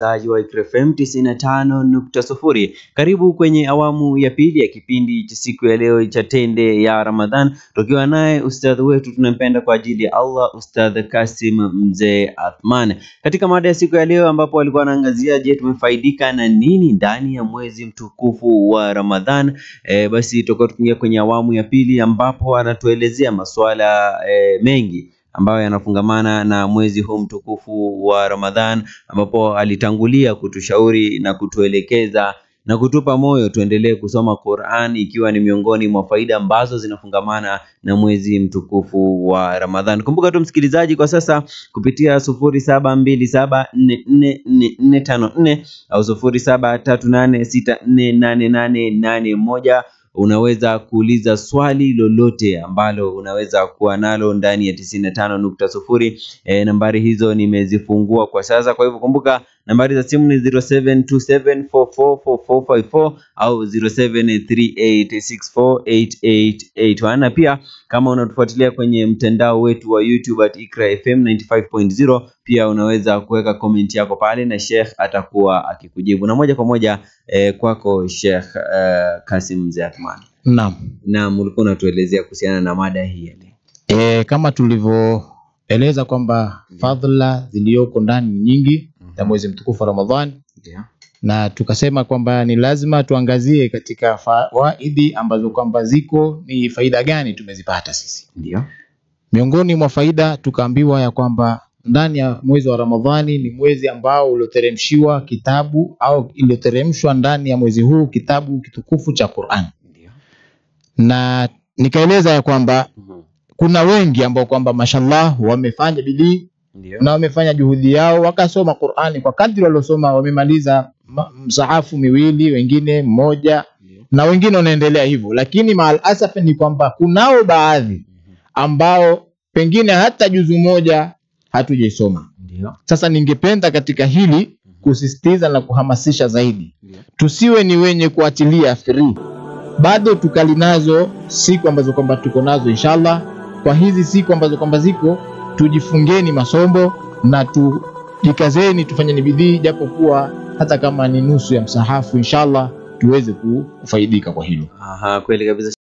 Msikilizaji wa Iqra FM 95.0. Karibu kwenye awamu ya pili ya kipindi cha siku ya leo cha tende ya Ramadhan, tukiwa naye ustadhi wetu tunampenda kwa ajili ya Allah, Ustadh Kasim Mzee Athman. Katika mada ya siku ya leo ambapo alikuwa anaangazia je, tumefaidika na nini ndani ya mwezi mtukufu wa Ramadhan. Basi tutakuwa tukiingia kwenye awamu ya pili ambapo anatuelezea masuala mengi ambayo yanafungamana na mwezi huu mtukufu wa Ramadhan, ambapo alitangulia kutushauri na kutuelekeza na kutupa moyo tuendelee kusoma Qur'an, ikiwa ni miongoni mwa faida ambazo zinafungamana na mwezi mtukufu wa Ramadhan. Kumbuka tu msikilizaji, kwa sasa kupitia 0727444454 au 0738648881 unaweza kuuliza swali lolote ambalo unaweza kuwa nalo ndani ya 95.0. Nambari hizo nimezifungua kwa sasa, kwa hivyo kumbuka nambari za simu ni 0727444454 au 0738648881. Na pia kama unatufuatilia kwenye mtandao wetu wa YouTube at Iqra FM 95.0, pia unaweza kuweka comment yako pale na Sheikh atakuwa akikujibu. Na moja kwa moja kwako Sheikh Kasim Mzee Athman. Naam, ulikuwa unatuelezea kuhusiana na mada hii. Kama tulivyoeleza kwamba fadhila zilizoko ndani nyingi ya mwezi mtukufu wa Ramadhan, na tukasema kwamba ni lazima tuangazie katika fawaidi ambazo kwamba ziko ni faida gani tumezipata sisi. Ndio. Miongoni mwa faida tukaambiwa ya kwamba ndani ya mwezi wa Ramadhani ni mwezi ambao ulioteremshiwa kitabu au ilioteremshwa ndani ya mwezi huu kitabu kitukufu cha Qur'an. Ndio. Na nikaeleza ya kwamba kuna wengi ambao kwamba mashallah wamefanya bidii na wamefanya juhudi yao wakasoma Qur'ani kwa kadri waliosoma, wamemaliza msahafu miwili, wengine mmoja, na wengine wanaendelea hivyo. Lakini maal asaf ni kwamba kunao baadhi ambao pengine hata juzu moja hatujaisoma. Sasa ningependa katika hili kusisitiza na kuhamasisha zaidi, tusiwe ni wenye kuachilia free, bado tukalinazo siku ambazo kwamba tuko nazo inshallah. Kwa hizi siku ambazo kwamba ziko, tujifungeni masomo na tujikazeni, tufanyeni bidii japokuwa hata kama ni nusu ya msahafu inshallah tuweze kufaidika kwa hilo. Kweli kabisa.